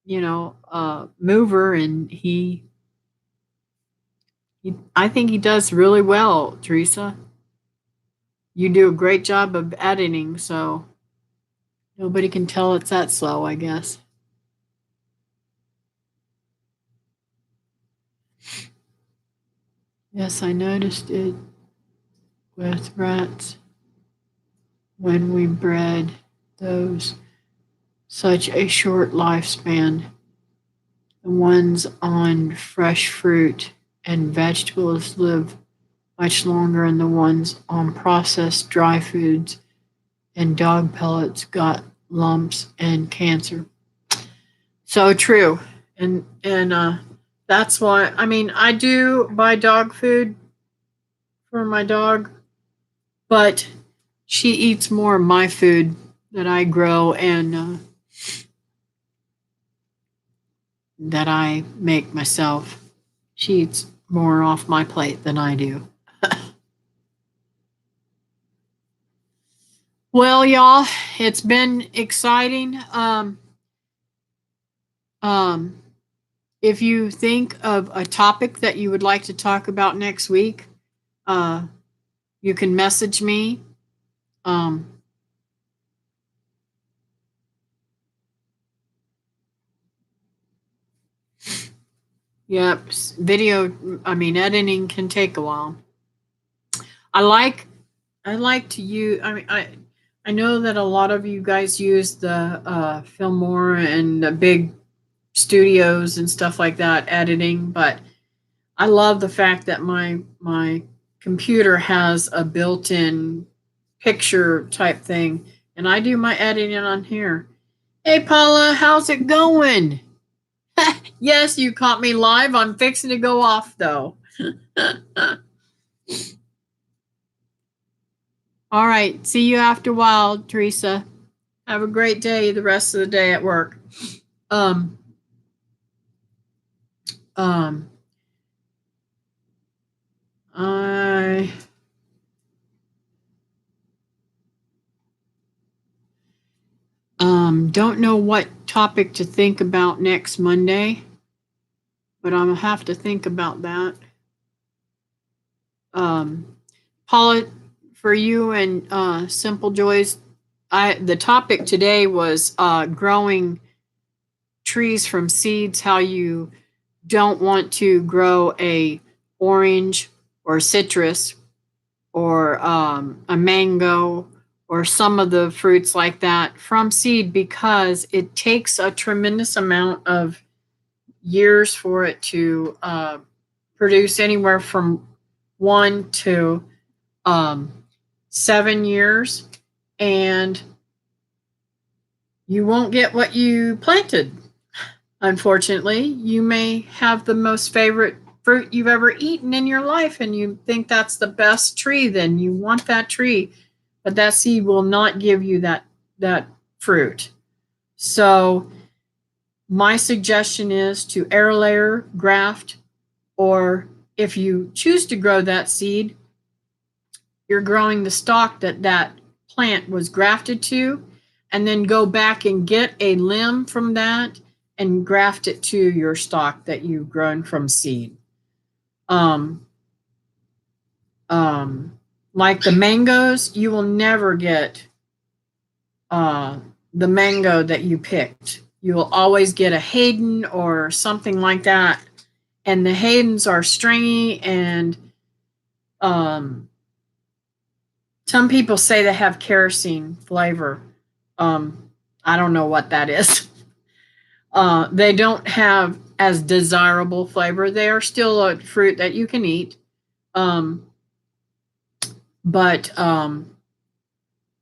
mover, and I think he does really well, Teresa. You do a great job of editing, so nobody can tell it's that slow, I guess. Yes, I noticed it. with rats when we bred those. Such a short lifespan. The ones on fresh fruit and vegetables live much longer, and the ones on processed dry foods and dog pellets got lumps and cancer. So true. And that's why, I mean, I do buy dog food for my dog, but she eats more of my food that I grow and that I make myself. She eats more off my plate than I do. Well, y'all, it's been exciting. Um, if you think of a topic that you would like to talk about next week, uh, you can message me. Um, yep, video. I mean, editing can take a while. I like to use. I know that a lot of you guys use the Filmora and the big studios and stuff like that editing, but I love the fact that my computer has a built-in picture type thing, and I do my editing on here. Hey Paula, how's it going? Yes, you caught me live. I'm fixing to go off though. All right, see you after a while, Teresa. Have a great day the rest of the day at work. Um um I don't know what topic to think about next Monday, but I'm gonna have to think about that. Paula, for you and Simple Joys, the topic today was growing trees from seeds. How you don't want to grow a orange or citrus or a mango or some of the fruits like that from seed, because it takes a tremendous amount of years for it to produce, anywhere from 1 to 7 years, and you won't get what you planted. Unfortunately, you may have the most favorite fruit you've ever eaten in your life, and you think that's the best tree, then you want that tree, but that seed will not give you that fruit. So my suggestion is to air layer, graft, or if you choose to grow that seed, you're growing the stalk that plant was grafted to, and then go back and get a limb from that and graft it to your stalk that you've grown from seed. Um, like the mangoes, you will never get the mango that you picked. You will always get a Hayden or something like that. And the Haydens are stringy, and some people say they have kerosene flavor. I don't know what that is. They don't have as desirable flavor. They are still a fruit that you can eat, but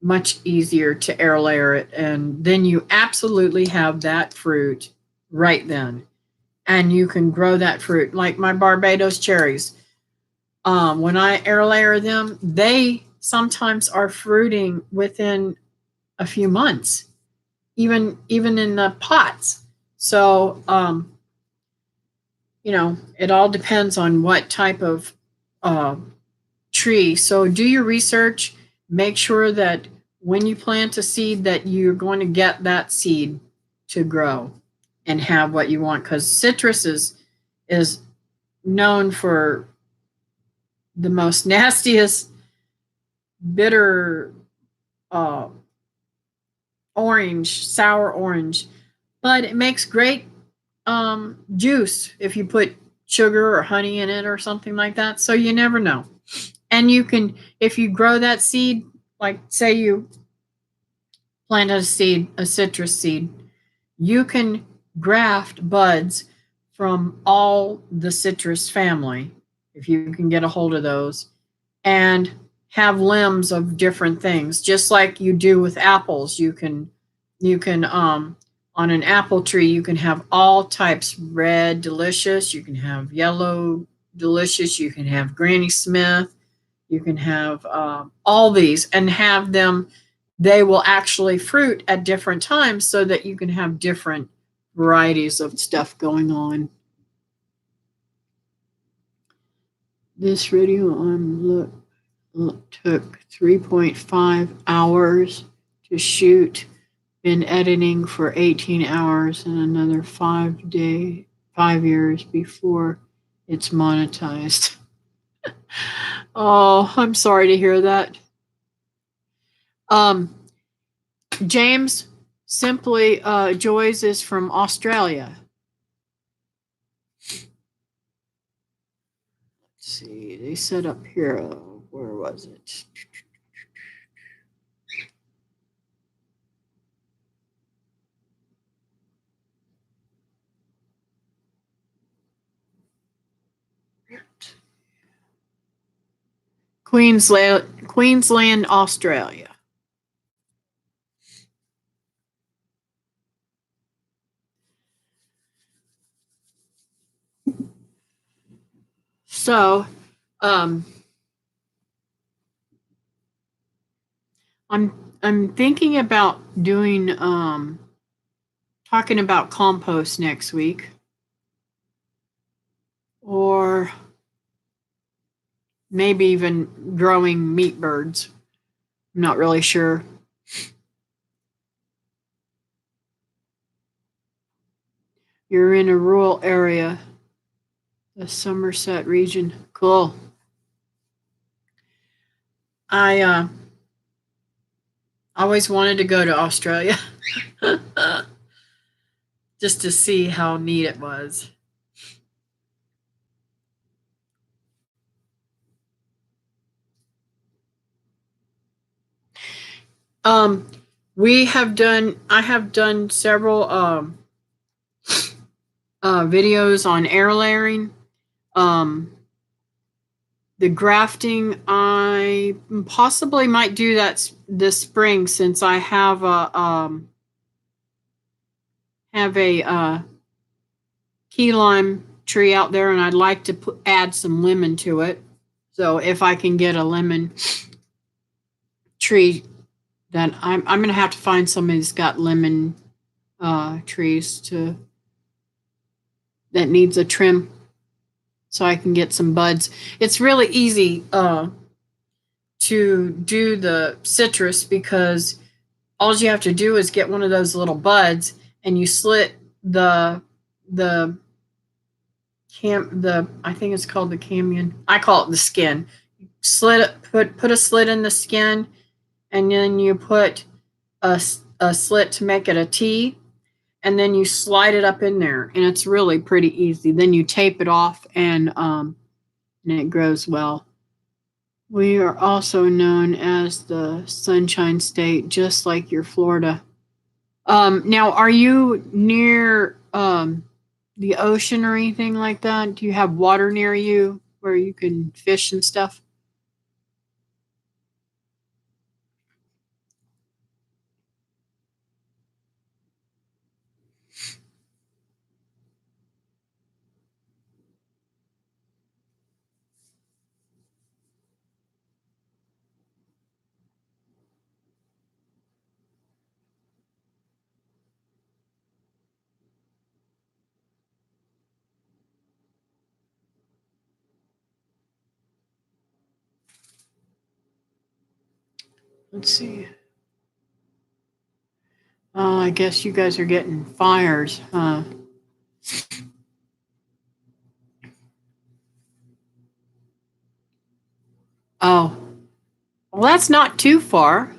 much easier to air layer it, and then you absolutely have that fruit right then, and you can grow that fruit like my Barbados cherries. When I air layer them, they sometimes are fruiting within a few months, even in the pots. So it all depends on what type of tree. So do your research. Make sure that when you plant a seed that you're going to get that seed to grow and have what you want, because citrus is known for the most nastiest bitter orange, sour orange, but it makes great juice if you put sugar or honey in it or something like that. So you never know. And you can, if you grow that seed, like say you plant a seed, a citrus seed, you can graft buds from all the citrus family, if you can get a hold of those, and have limbs of different things, just like you do with apples. You can on an apple tree, you can have all types: red delicious, you can have yellow delicious, you can have Granny Smith, you can have all these, and have them. They will actually fruit at different times so that you can have different varieties of stuff going on. This video took 3.5 hours to shoot. Been editing for 18 hours and another 5 years before it's monetized. Oh, I'm sorry to hear that. James, simply Joy's is from Australia. Let's see, they set up here. Where was it? Queensland, Australia. So, I'm thinking about doing talking about compost next week, or maybe even growing meat birds. I'm not really sure. You're in a rural area, the Somerset region. Cool. I always wanted to go to Australia just to see how neat it was. I have done several videos on air layering. The grafting, I possibly might do that this spring, since I have a key lime tree out there, and I'd like to add some lemon to it. So if I can get a lemon tree, then I'm going to have to find somebody that's got lemon trees that needs a trim, so I can get some buds. It's really easy to do the citrus, because all you have to do is get one of those little buds, and you slit the I think it's called the camion. I call it the skin. Slit it, put a slit in the skin, and then you put a slit to make it a T, and then you slide it up in there, and it's really pretty easy. Then you tape it off, and it grows well. We are also known as the Sunshine State, just like your Florida. Now, are you near the ocean or anything like that? Do you have water near you where you can fish and stuff? Let's see. Oh, I guess you guys are getting fires, huh? Oh, well, that's not too far.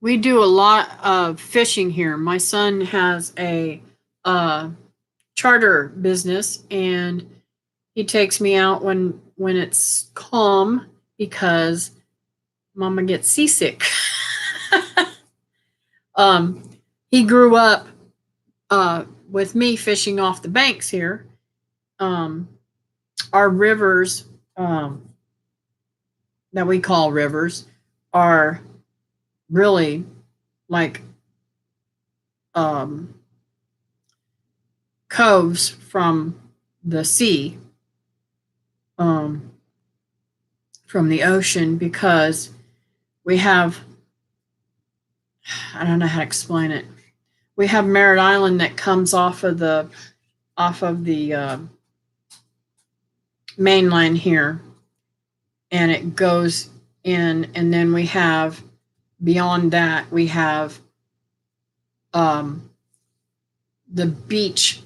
We do a lot of fishing here. My son has a charter business, and he takes me out when it's calm because Mama gets seasick. um, he grew up with me fishing off the banks here. Um, our rivers that we call rivers are really like um, coves from the sea, um, from the ocean, because we have, I don't know how to explain it. We have Merritt Island that comes off of the mainland here, and it goes in, and then we have beyond that we have the beach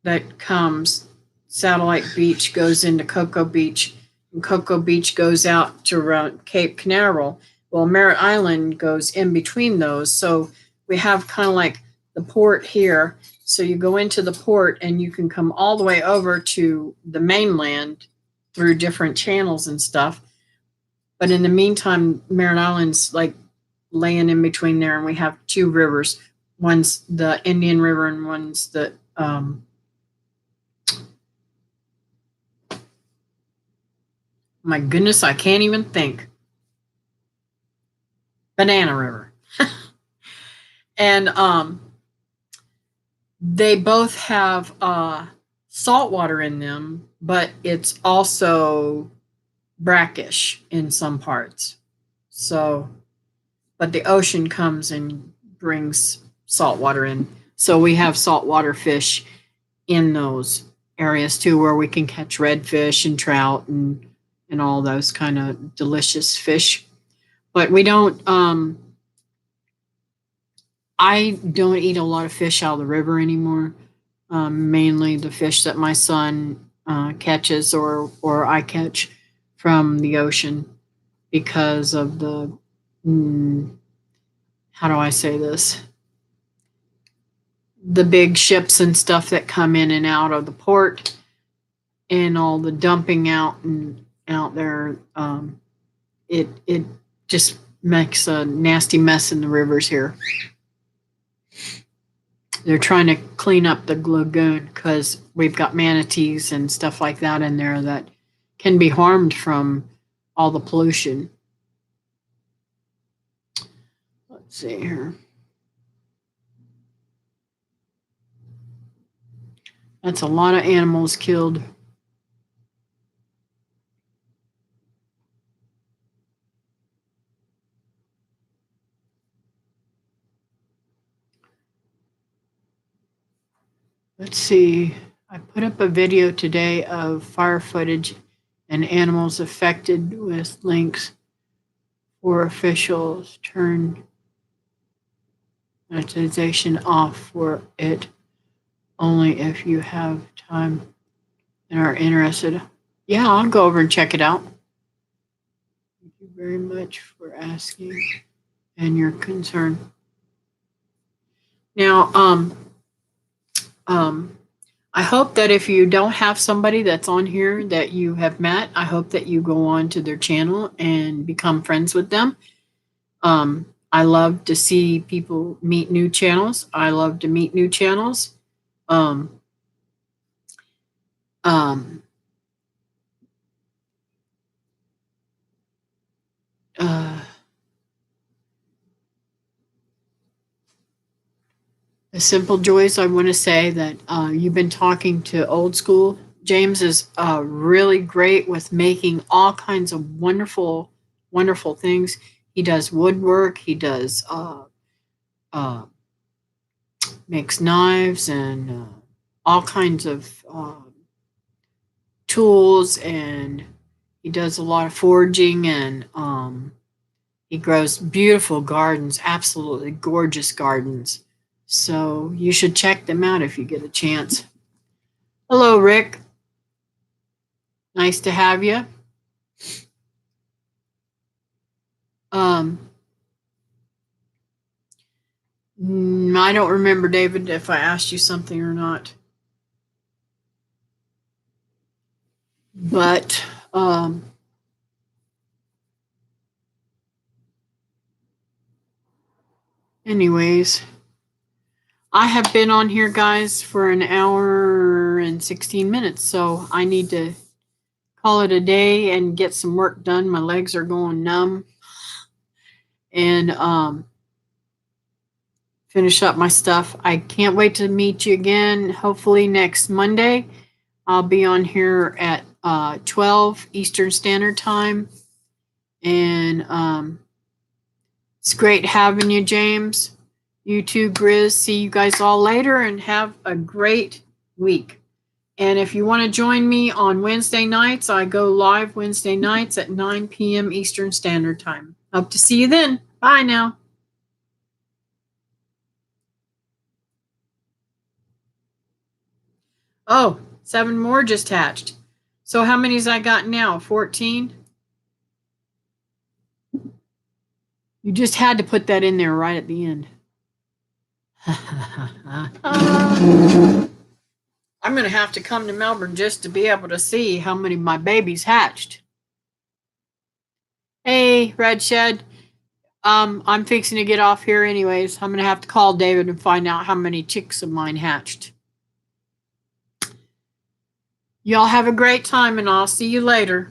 that comes. Satellite Beach goes into Cocoa Beach, and Cocoa Beach goes out to around Cape Canaveral. Well, Merritt Island goes in between those, so we have kind of like the port here. So you go into the port and you can come all the way over to the mainland through different channels and stuff. But in the meantime, Merritt Island's like laying in between there, and we have two rivers. One's the Indian River, and one's the my goodness, I can't even think. Banana River. And they both have salt water in them, but it's also brackish in some parts. So, but the ocean comes and brings salt water in. So we have saltwater fish in those areas too, where we can catch redfish and trout and all those kind of delicious fish. But we don't I don't eat a lot of fish out of the river anymore. Mainly the fish that my son catches or I catch from the ocean because of the how do I say this? The big ships and stuff that come in and out of the port, and all the dumping out and out there. It just makes a nasty mess in the rivers here. They're trying to clean up the lagoon because we've got manatees and stuff like that in there that can be harmed from all the pollution. Let's see here. That's a lot of animals killed. Let's see. I put up a video today of fire footage and animals affected with links for officials. Turn monetization off for it only if you have time and are interested. Yeah, I'll go over and check it out. Thank you very much for asking and your concern. Now, I hope that if you don't have somebody that's on here that you have met, I hope that you go on to their channel and become friends with them. I love to see people meet new channels. I love to meet new channels. The Simple Joys, I want to say that you've been talking to old school. James is really great with making all kinds of wonderful, wonderful things. He does woodwork. He does makes knives and all kinds of tools, and he does a lot of foraging, and he grows beautiful gardens, absolutely gorgeous gardens. So you should check them out if you get a chance. Hello, Rick. Nice to have you. I don't remember, David, if I asked you something or not. But anyways, I have been on here, guys, for an hour and 16 minutes, so I need to call it a day and get some work done. My legs are going numb, and finish up my stuff. I can't wait to meet you again. Hopefully next Monday. I'll be on here at 12 Eastern Standard Time. And it's great having you, James. You too, Grizz. See you guys all later and have a great week. And if you want to join me on Wednesday nights, I go live Wednesday nights at 9 p.m. Eastern Standard Time. Hope to see you then. Bye now. Oh, 7 more just hatched. So how many's I got now? 14? You just had to put that in there right at the end. I'm going to have to come to Melbourne just to be able to see how many of my babies hatched. Hey, Red Shed. I'm fixing to get off here anyways. I'm going to have to call David and find out how many chicks of mine hatched. Y'all have a great time, and I'll see you later.